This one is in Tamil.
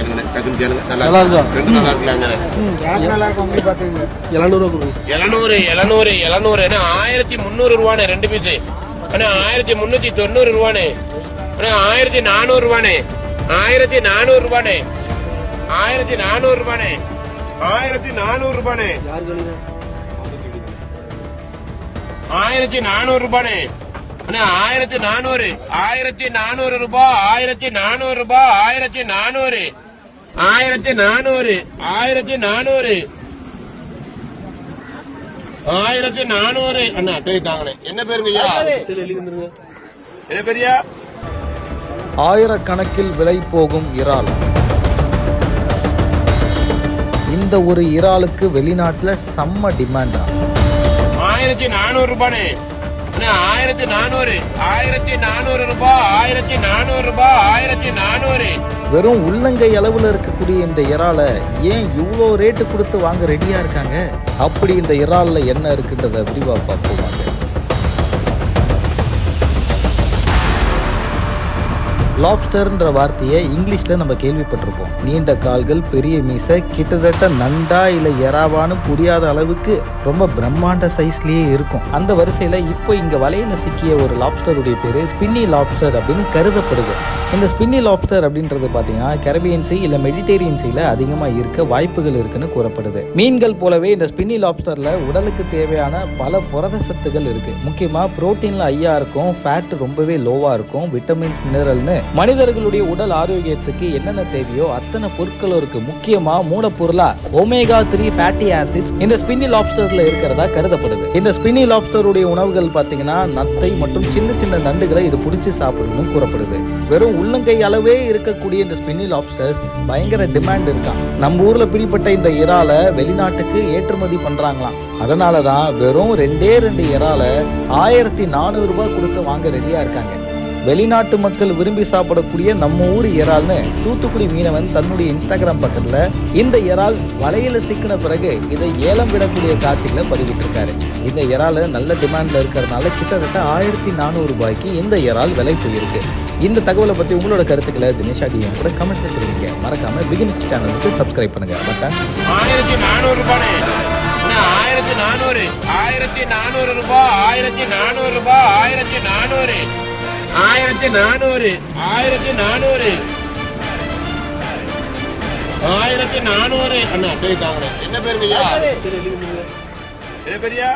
இருக்குங்க. டக்குனு கேளுங்க. நல்லா இருக்கா? ரெண்டு நல்லா இருக்கலாங்க. நல்லா இருக்கும். 700 700 1300 ரூபானே ரெண்டு பீஸ். அண்ணா 1390 ரூபானே. அண்ணா 1400 ரூபானே. 1400 ரூபானே. 1400 ரூபானே. 1400 ரூபானே. 1400 ரூபானே. அண்ணா 1400 1400 ரூபாய். 1400 ரூபாய். 1400 1400 1400 1400 அண்ணா டேய் தாங்கனே. என்ன பேருங்கய்யா? என்ன பேரியா? ஆயிரக்கணக்கில் விலை போகும் இறால். இந்த ஒரு இறாலுக்கு வெளிநாட்டுல செம்ம டிமாண்டா. 1400 ரூபானே. 1400 1400 ரூபாய். 1400 ரூபாய். 1400 வெறும் உள்ளங்கை அளவுல இருக்கக்கூடிய இந்த இறாலை ஏன் இவ்வளோ ரேட்டு கொடுத்து வாங்க ரெடியா இருக்காங்க? அப்படி இந்த இறால்ல என்ன இருக்குன்றத விரிவா பார்ப்போம். லாப்ஸ்டர்ன்ற வார்த்தையை இங்கிலீஷில் நம்ம கேள்விப்பட்டிருப்போம். நீண்ட கால்கள், பெரிய மீசை, கிட்டத்தட்ட நண்டா இல்லை எறாவான்னு புரியாத அளவுக்கு ரொம்ப பிரம்மாண்ட சைஸ்லேயே இருக்கும். அந்த வரிசையில் இப்போ இங்கே வலையில் சிக்கிய ஒரு லாப்ஸ்டருடைய பேர் ஸ்பின்னி லாப்ஸ்டர் அப்படின்னு கருதப்படுது. இந்த ஸ்பின்னி லாப்ஸ்டர் அப்படின்றது பார்த்தீங்கன்னா கரீபியன் சீ இல்லை மெடிடேரியன் சீல அதிகமாக இருக்க வாய்ப்புகள் இருக்குன்னு கூறப்படுது. மீன்கள் போலவே இந்த ஸ்பின்னி லாப்ஸ்டரில் உடலுக்கு தேவையான பல புரத சத்துகள் இருக்கு. முக்கியமாக புரோட்டீனில் ஹையா இருக்கும், ஃபேட் ரொம்பவே லோவாக இருக்கும், விட்டமின்ஸ், மினரல்னு மனிதர்களுடைய உடல் ஆரோக்கியத்துக்கு என்னென்ன தேவையோ அத்தனை பொருட்களும் இருக்கு. முக்கியமா மூலப்பொருளா ஒமேகா 3 ஃபேட்டி ஆசிட்ஸ் இந்த ஸ்பின்னி லாப்ஸ்டர்ல இருக்கிறதா கருதப்படுது. இந்த ஸ்பின்னி லாப்ஸ்டருடைய உணவுகள் பாத்தீங்கன்னா நத்தை மற்றும் சின்ன சின்ன நண்டுகளை இது பிடிச்சி சாப்பிடணும்னு கூறப்படுது. வெறும் உள்ளங்கை அளவே இருக்கக்கூடிய இந்த ஸ்பின்னி லாப்ஸ்டர்ஸ் பயங்கர டிமாண்ட் இருக்கான். நம்ம ஊர்ல பிடிப்பட்ட இந்த இறாலை வெளிநாட்டுக்கு ஏற்றுமதி பண்றாங்களாம். அதனாலதான் வெறும் 2 இறாலை 1400 ரூபாய் கொடுத்து வாங்க ரெடியா இருக்காங்க. வெளிநாட்டு மக்கள் விரும்பி சாப்பிடக்கூடிய நம்ம ஊர் இறால்னு தூத்துக்குடி மீனவன் தன்னுடைய இன்ஸ்டாகிராம் பக்கத்துல இந்த இறால் வலையில சிக்கின பிறகு இதை ஏலம் விடக்கூடிய காட்சிகளை பதிவிட்டிருக்காரு. இந்த இறால் நல்ல டிமாண்ட்ல இருக்கிறதுனால கிட்டத்தட்ட 1400 ரூபாய்க்கு இந்த இறால் விலை போயிருக்கு. இந்த தகவலை பத்தி உங்களோட கருத்துக்களை தினேஷா டிவி கூட கமெண்ட்ல தெரிவிங்க. மறக்காம பிகினர்ஸ் சேனலுக்கு சப்ஸ்கிரைப் பண்ணுங்க. 1400 ரூபாய். 1400 1400 ரூபாய். 1400 ரூபாய். 1400 1400 1400 1400 அண்ணா டேய் தாங்கனே. என்ன பேருங்கய்யா? என்ன பேரியா?